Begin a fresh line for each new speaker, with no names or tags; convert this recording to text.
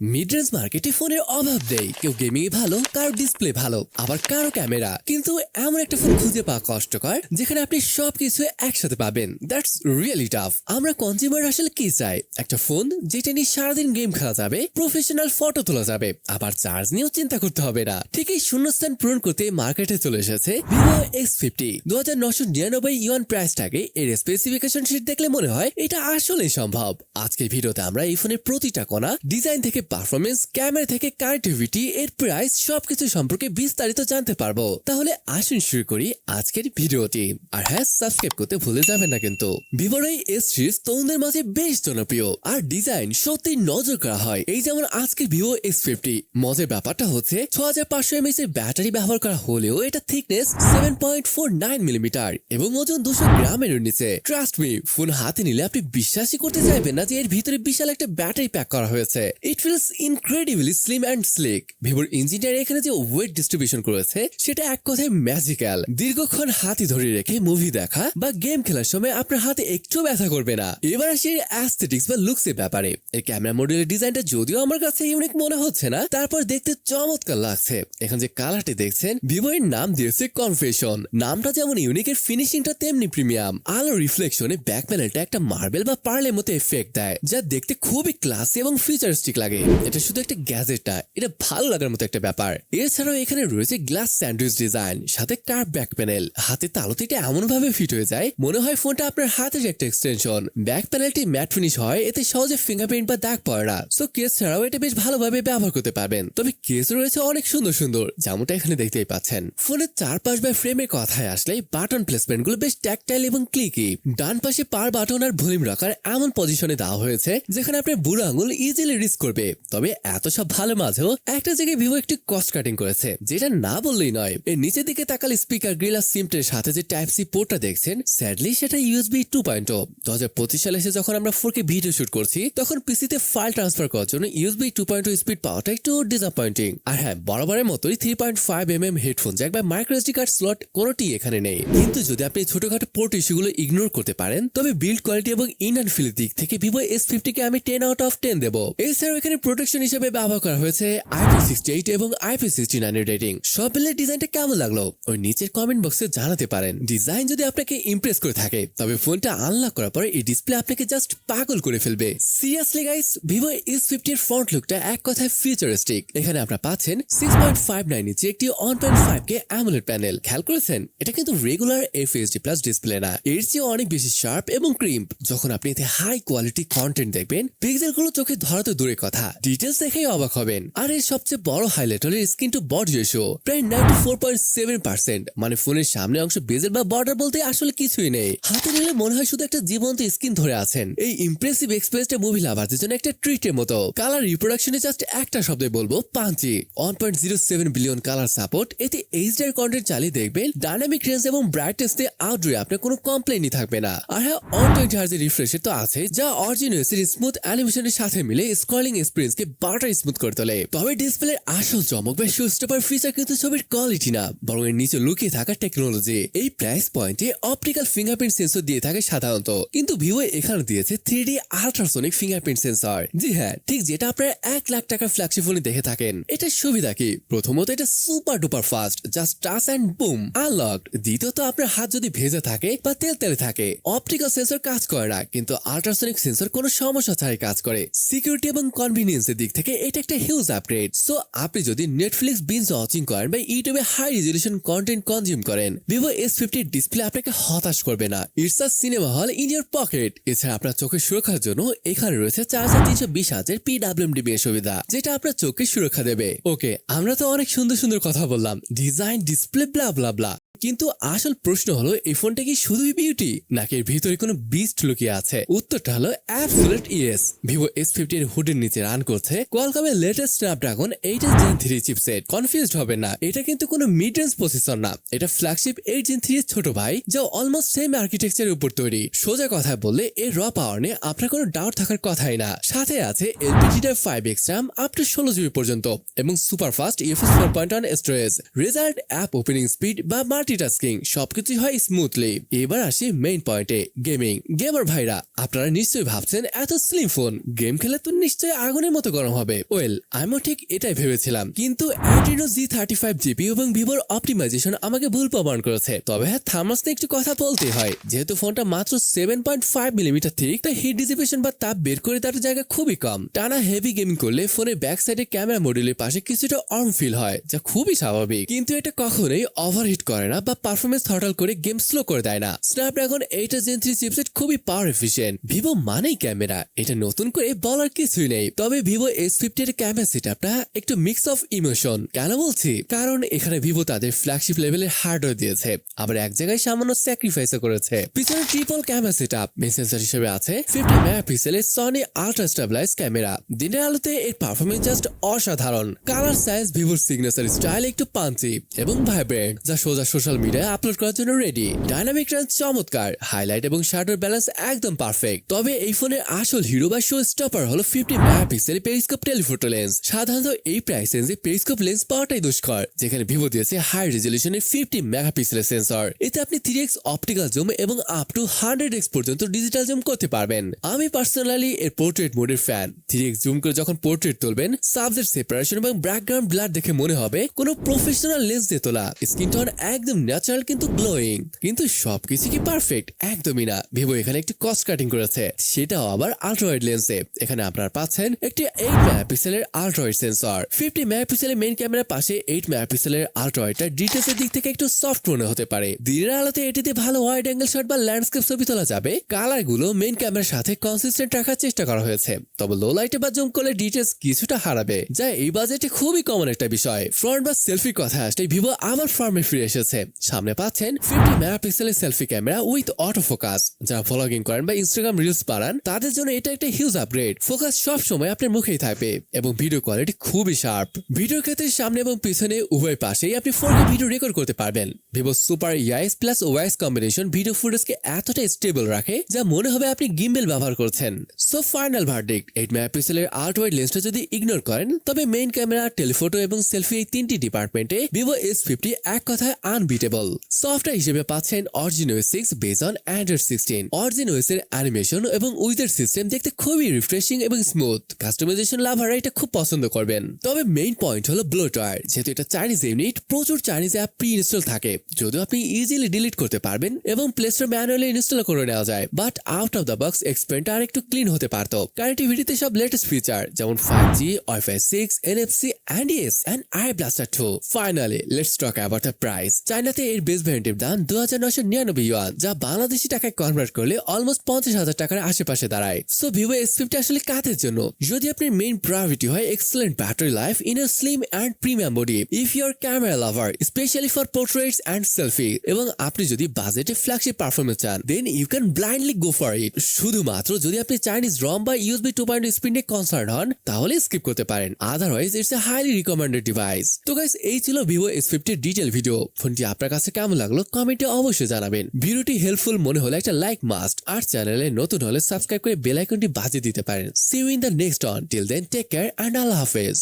Mid range মার্কেটে ফোনের অভাব নেই। কেউ গেমিং এ ভালো, কারো ডিসপ্লে ভালো, আবার কারো ক্যামেরা। কিন্তু এমন একটা ফোন খুঁজে পাওয়া কষ্টকর যেখানে আপনি সবকিছু একসাথে পাবেন। That's really tough. আমরা কনজিউমার আসলে কি চাই? একটা ফোন যেটা নিয়ে সারাদিন গেম খেলা যাবে, প্রফেশনাল ফটো তোলা যাবে, আবার চার্জ নিয়েও চিন্তা করতে হবে না। ঠিক এই শূন্যস্থান পূরণ করতে মার্কেটে চলে এসেছে Vivo S50। 2999 ইউয়ান প্রাইস ট্যাগে এর স্পেসিফিকেশন শিট দেখলে মনে হয় এটা আসলেই সম্ভব। আজকের ভিডিওতে আমরা এই ফোনের প্রতিটা কোণা, ডিজাইন থেকে পারফরমেন্স, ক্যামেরা থেকে কানেক্টিভিটি, এর প্রাইস সবকিছু সম্পর্কে বিস্তারিত জানতে পারবো। তাহলে আসুন শুরু করি আজকের ভিডিওটি। আর হ্যাঁ, সাবস্ক্রাইব করতে ভুলে যাবেন না কিন্তু। ভিভোর এই এস সিরিজ তরুণদের মাঝে বেশ জনপ্রিয়, আর ডিজাইন সত্যি নজর করা হয়। এই যেমন আজকের ভিভো S50। মজার ব্যাপারটা হচ্ছে 6500 mAh এর ব্যাটারি ব্যবহার করা হলেও এটা থিকনেস 7.49 মিলিমিটার এবং ওজন 200 গ্রামের নিচে। ট্রাস্ট মি, ফোন হাতে নিলে আপনি বিশ্বাসই করতে চাইবেন না যে এর ভিতরে বিশাল একটা ব্যাটারি প্যাক করা হয়েছে। It feels incredibly slim and slick. ভিভোর ইঞ্জিনিয়ার এখানে যে ওয়েট ডিস্ট্রিবিউশন করেছে সেটা এক কথায় ম্যাজিক্যাল। দীর্ঘক্ষণ হাতে ধরে রেখে মুভি দেখা বা গেম খেলার সময় আপনার হাতে একটু ব্যথা করবে না। এবার আসি অ্যাস্থেটিক্স বা লুকস এর ব্যাপারে। এই ক্যামেরা মডেলের ডিজাইনটা যদিও আমার কাছে ইউনিক মনে হচ্ছে না, তারপর দেখতে চমৎকার লাগছে। এখন যে কালারটি দেখছেন, ভিভো এর নাম দিয়েছে কনফেশন। নামটা যেমন ইউনিক, এর ফিনিশিংটা তেমনি প্রিমিয়াম। আলো রিফ্লেকশনে ব্যাক প্যানেলটা একটা মার্বেল বা পার্লের মতো এফেক্ট দেয়, যা দেখতে খুবই ক্লাসি এবং ফিউচারিস্টিক লাগে। এটা শুধু একটা গ্যাজেট না, এটা ভালো লাগার মতো একটা ব্যাপার। এছাড়াও এখানে রয়েছে গ্লাস স্যান্ডউইচ ডিজাইন, সাথে কার্ভ ব্যাক প্যানেল। হাতে তালুতে এটা এমন ভাবে ফিট হয়ে যায় মনে হয় ফোনটা আপনার হাতের একটা এক্সটেনশন। ব্যাক প্যানেলটি ম্যাট ফিনিশ হয়, এতে সহজে ফিঙ্গারপ্রিন্ট বা দাগ পড়ে না। সো কেস ছাড়াও এটা বেশ ভালোভাবে ব্যবহার করতে পারবেন। তবে কেস রয়েছে অনেক সুন্দর সুন্দর, যেমনটা এখানে দেখতেই পাচ্ছেন। ফোনের চারপাশ বা ফ্রেমের কথায় আসলে বাটন প্লেসমেন্ট গুলো বেশ ট্যাকটাইল এবং ক্লিকি। ডান পাশে পার বাটন আর ভলিউম রাখার এমন পজিশনে দেওয়া হয়েছে যেখানে আপনার বুড়ো আঙুল ইজিলি রিচ করবে। তবে এত সব ভালো মাঝেও একটা জায়গায় ভিভো একটু কস্ট কাটিং করেছে, যেটা না বললেই নয়। এর নিচের দিকে তাকালে স্পিকার গ্রিল আর সিমটের সাথে যে টাইপ সি পোর্টটা দেখছেন, স্যাডলি সেটা USB 2.0। 2025 সালে এসে যখন আমরা 4K ভিডিও শুট করছি, তখন পিসিতে ফাইল ট্রান্সফার করার জন্য USB 2.0 স্পিড পাওয়াটা একটু ডিসঅ্যাপয়েন্টিং। আর হ্যাঁ, বরাবরের মতোই 3.5mm হেডফোন জ্যাক বা মাইক্রো এসডি কার্ড স্লট কোনোটি এখানে নেই। কিন্তু যদি আপনি ছোটখাটো পোর্ট ইস্যুগুলো ইগনোর করতে পারেন, তবে বিল্ড কোয়ালিটি এবং ইনার ফিল দিক থেকে ভিভো S50 কে আমি 10 আউট অফ 10 দেবো। এছাড়াও এখানে প্রোটেকশন হিসেবে ব্যবহার করা হয়েছে IP68 এবং IP69 এর রেটিং। সব মিলে ডিজাইনটা কেমন লাগলো ওই নিচের কমেন্ট বক্সে জানাতে পারেন। ডিজাইন যদি আপনাকে ইমপ্রেস করে থাকে, তবে ফোনটা আনলক করার পর এই ডিসপ্লে আপনাকে জাস্ট পাগল করে ফেলবে। সিরিয়াসলি গাইস, ভিভো S50 এর ফ্রন্ট লুকটা এক কথায় ফিউচারিস্টিক। এখানে আপনারা পাচ্ছেন 6.59 ইঞ্চি একটি 1.5K AMOLED প্যানেল। খেয়াল করেছেন, এটা কিন্তু রেগুলার FHD+ ডিসপ্লে না, এর চেয়ে অনেক বেশি শার্প এবং ক্রিম্প। যখন আপনি এতে হাই কোয়ালিটি কন্টেন্ট দেখবেন, পিক্সেলগুলো চোখে ধরা তো দূরের কথা, ডিটেলস দেখেই অবাক হবেন। আর এর সবচেয়ে বড় হাইলাইট হলো স্ক্রিন টু বডি রেশিও, প্রায় 94.7%। মানে ফোনের সামনে অংশ বেজেল বা বর্ডার বলতে আসলে কিছুই নেই। হাতে নিলে মনে হয় শুধু একটা জীবন্ত স্ক্রিন ধরে আছেন। এই ইমপ্রেসিভ এক্সপ্রেসটা মুভি লাভারদের জন্য একটা ট্রিটের মতো। কালার রিপ্রোডাকশনে জাস্ট একটা শব্দে বলবো, পাঞ্চি। 1.07 billion colour support. এতে HDR কন্টেন্ট চালিয়ে দেখবেন, ডাইনামিক রেঞ্জ এবং ব্রাইটনেস দিয়ে আউটডোরে আপনার কোনো কমপ্লেইনই থাকবে না। আর হ্যাঁ, 120 হার্জ রিফ্রেশ তো আছে, যা অরিজিনাল স্মুথ অ্যানিমেশনের সাথে মিলে স্ক্রলিং এক্সপেরিয়েন্সকে বাটার স্মুথ করে তোলে। তবে ডিসপ্লের আসল চমক বা শোস্টপার ফিচার কিন্তু ছবির কোয়ালিটি না, বরং এর নিচে লুকিয়ে থাকা টেকনোলজি। এই প্রাইস পয়েন্টে অপটিক্যাল ফিঙ্গারপ্রিন্ট সেন্সর দিয়ে থাকে সাধারণত, কিন্তু ভিভো এখানে দিয়েছে 3D আল্ট্রাসোনিক ফিঙ্গারপ্রিন্ট সেন্সর। জি হ্যাঁ, ঠিক যেটা আপনারা 1 লাখ টাকার ফ্ল্যাগশিপ ফোনে দেখে থাকেন। এটার সুবিধা কি? প্রথমত, এটা super duper fast, just touch and boom unlocked. দ্বিতীয়ত, আপনার হাত যদি ভেজে থাকে বা তেলে থাকে, অপটিক্যাল সেন্সর কাজ করে না, কিন্তু আল্ট্রাসোনিক সেন্সর কোনো সমস্যা ছাড়াই কাজ করে। সিকিউরিটি এবং কনভিনিয়েন্সের দিক থেকে এটা একটা হিউজ আপগ্রেড। সো আপনি যদি নেটফ্লিক্স বিঞ্জ ওয়াচিং করেন বা ইউটিউবে হাই রেজলিউশন কন্টেন্ট কনজিউম করেন, ভিভো S50 ডিসপ্লে আপনাকে হতাশ করবে না। It's a cinema hall in your pocket. এছাড়া আপনার চোখের সুরক্ষার জন্য এখানে রয়েছে 4320 PWM এর সুবিধা, যেটা আপনার চোখকে সুরক্ষা দেবে। ওকে, আমরা তো অনেক সুন্দর সুন্দর কথা বললাম, ডিজাইন, ডিসপ্লে, ব্লা ব্লা ব্লা, কিন্তু আসল প্রশ্ন হলো, এই ফোনটা কি শুধুই বিউটি, নাকি এর ভিতরে কোনো বিস্ট লুকিয়ে আছে? উত্তরটা হলো অ্যাবসলিউট ইয়েস। ভিভো S50 এর হুডের নিচে রান করছে কোয়ালকমের latest Snapdragon 8 Gen 3 chipset. Confused হবে না, এটা কিন্তু কোনো মিড রেঞ্জ প্রসেসর না, এটা ফ্ল্যাগশিপ 8 Gen 3 এর ছোট ভাই, যা অলমোস্ট সেম আর্কিটেকচারের উপর তৈরি। সোজা কথা বললে, এর র পাওয়ার নিয়ে আপনার কোনো ডাউট থাকার কথাই না। সাথে আছে LPDDR5X RAM up to 16GB পর্যন্ত এবং super fast UFS 4.1 storage. Result app opening speed বা মাল্টিটাস্কিং সবকিছুই হয় স্মুথলি। এবার আসি মেইন পয়েন্টে, গেমিং। গেমার ভাইরা আপনারা নিশ্চয়ই ভাবছেন এত স্লিম ফোন, গেম খেলে তো নিশ্চয়ই আগুনের মতো গরম হবে। ওয়েল, আমিও ঠিক এটাই ভেবেছিলাম, কিন্তু Adreno G35 GPU এবং ভিভোর অপটিমাইজেশন আমাকে ভুল প্রমাণ করেছে। তবে হ্যাঁ, থার্মাস নিয়ে একটু কথা বলতে হয়। যেহেতু ফোনটা মাত্র 7.5 মিলিমিটার থিক, তাই হিট ডিসিপেশন বা তাপ বের করে দেওয়ার জায়গা খুবই কম। টানা হেভি গেমিং করলে ফোনের ব্যাক সাইডে ক্যামেরা মডিউলের পাশে কিছুটা অর্ম ফিল হয়, যা খুবই স্বাভাবিক। কিন্তু এটা কখনোই ওভারহিট করে না বা পারফরমেন্স থ্রটল করে গেম স্লো করে দেয় না। স্ন্যাপড্রাগন 8 Gen 3 চিপসেট খুবই পাওয়ার এফিশিয়েন্ট। ভিভো মানেই ক্যামেরা, এটা নতুন করে বলার কিছুই নেই। তবে ভিভো S50 এর ক্যামেরা সেটআপটা একটু মিক্স অফ ইমোশন। কেন বলছি? কারণ এখানে ভিভো তাদের ফ্ল্যাগশিপ লেভেলের হার্ডওয়্যার দিয়েছে, আবার এক জায়গায় সামান্য স্যাক্রিফাইসও করেছে। পিছনে triple camera setup, main sensor হিসেবে আছে 50 মেগাপিক্সেলের সনি আল্ট্রা স্টেবিলাইজ ক্যামেরা। দিনের আলোতে এর পারফরমেন্স জাস্ট অসাধারণ। কালার সাইজ ভিভোর সিগনেচার স্টাইল একটু পাঞ্চি এবং ভাইব্রেন্ট, যা সোজা সোশ্যাল মিডিয়ায় আপলোড করার জন্য রেডি। ডাইনামিক রেঞ্জ চমৎকার, হাইলাইট এবং শ্যাডোর ব্যালেন্স একদম পারফেক্ট। তবে এই ফোনের আসল হিরো বা শো স্টপার হলো 50 মেগাপিক্সেল পেরিস্কোপ টেলিফোটো লেন্স। সাধারণত এই প্রাইস রেঞ্জে পেরিস্কোপ লেন্স পাওয়াটাই দুষ্কর, যেখানে ভিভো দিয়েছে হাই রেজলিউশনের 50 মেগাপিক্সেলের সেন্সর। এতে আপনি 3x অপটিক্যাল জুম এবং আপ টু 100x পর্যন্ত ডিজিটাল জুম করতে পারবেন। আমি পার্সোনালি এর পোর্ট্রেট মোডের ফ্যান। 3x জুম করে যখন পোর্ট্রেট তুলবেন, সাবজেক্ট সেপারেশন এবং ব্যাকগ্রাউন্ড ব্লার দেখে মনে হবে কোনো প্রফেশনাল লেন্স দিয়ে তোলা। স্কিন টোন একদম ন্যাচারাল কিন্তু গ্লোয়িং। কিন্তু সবকিছু কি পারফেক্ট? একদমই না। ভিভো এখানে একটি কস্ট কাটিং করেছে, সেটাও আবার আল্ট্রা ওয়াইড লেন্সে। এখানে আপনারা পাচ্ছেন একটি 8 মেগাপিক্সেলের আল্ট্রা ওয়াইড সেন্সর। 50 মেগাপিক্সেলের মেইন ক্যামেরার পাশে 8 মেগাপিক্সেলের আল্ট্রা ওয়াইডটা ডিটেইলসের দিক থেকে একটু সফট মনে হতে পারে। দিনের আলোতে এটিতে ভালো ওয়াইড অ্যাঙ্গেল শট বা ল্যান্ডস্কেপ ছবি তোলা যাবে। কালার গুলো মেইন ক্যামেরার সাথে কনসিস্টেন্ট রাখার চেষ্টা করা হয়েছে, তবে লো লাইটে বা জুম করলে ডিটেইলস কিছুটা হারাবে, যা এই বাজেটে খুবই কমন একটা বিষয়। ফ্রন্ট বা সেলফির কথা আসলে ভিভো আবার ফর্মে ফিরে এসেছে। সামনে পাচ্ছেন 50 মেগাপিক্সেলের selfie camera with auto focus. যারা ভ্লগিং করেন বা ইনস্টাগ্রাম রিলস বানান, তাদের জন্য এটা একটা হিউজ আপগ্রেড। ফোকাস সব সময় আপনার মুখেই থাকবে এবং ভিডিও কোয়ালিটি খুবই শার্প। ভিডিওর ক্ষেত্রে সামনে এবং পিছনে উভয় পাশেই আপনি 4K ভিডিও রেকর্ড করতে পারবেন। Vivo super EIS plus OIS combination video ফুটেজকে এতটা স্টেবল রাখে, যা মনে হবে আপনি গিম্বেল ব্যবহার করছেন। সো ফাইনাল ভার্ডিক্ট, 8 মেগাপিক্সেলের আল্ট্রা ওয়াইড লেন্সটা যদি ইগনোর করেন, তবে মেইন ক্যামেরা, টেলিফোটো এবং সেলফি এই তিনটি ডিপার্টমেন্টে ভিভো S50 এক কথায় আনবিটেবল। সফটওয়্যার হিসেবে পাচ্ছেন Origin OS 6 base on Android 16। Origin OS এর অ্যানিমেশন এবং উইজার্ড সিস্টেম দেখতে খুবই রিফ্রেশিং এবং স্মুথ। কাস্টমাইজেশন লাভাররা এটা খুব পছন্দ করবেন। তবে মেইন পয়েন্ট হলো ব্লোটওয়্যার। যেহেতু এটা চাইনিজ ইউনিট, প্রচুর চাইনিজ অ্যাপ প্রি ইনস্টল থাকে, যদিও আপনি ইজিলি ডিলিট করতে পারবেন এবং প্লে স্টোর ম্যানুয়ালি ইনস্টল করে নেওয়া যায়। But out of the box এক্সপেরিয়েন্সটা আর একটু ক্লিন হতে পারত। কানেক্টিভিটিতে সব লেটেস্ট ফিচার যেমন 5G, Wi-Fi 6, NFC, and yes, and Eye Blaster 2. Finally, let's talk about the price. চায়নাতে এর বেস ভ্যারিয়েন্টের দাম 2999 ইউয়ান, যা বাংলাদেশি টাকায় কনভার্ট করলে অলমোস্ট 50,000 টাকার আশেপাশে দাঁড়ায়। সো ভিভো S50 আসলে কাদের জন্য? যদি আপনার মেইন প্রায়োরিটি হয় excellent battery life in a slim and premium body, if your camera lover specially for portraits and selfie, এবং আপনি যদি বাজেটে ফ্ল্যাগশিপ পারফরমেন্স চান, then you can blindly go for it. শুধুমাত্র যদি আপনি চাইনিজ রম বা USB 2.0 স্পিডে কনসার্ন হন, তাহলে স্কিপ করতে পারেন। Otherwise it's a highly recommended device. তো গাইস, এই ছিল ভিভো S50 ডিটেইল ভিডিও। ফোনটি আপনার কাছে কেমন লাগলো কমেন্টে অবশ্যই জানাবেন। ভিডিওটি হেল্পফুল মনে হলে একটা লাইক মাস্ট, আর চ্যানেলে নতুন হলে সাবস্ক্রাইব করে বেল আইকনটি বাজিয়ে দিতে পারেন। See you in the next one. Till then take care and আল্লাহ হাফেজ।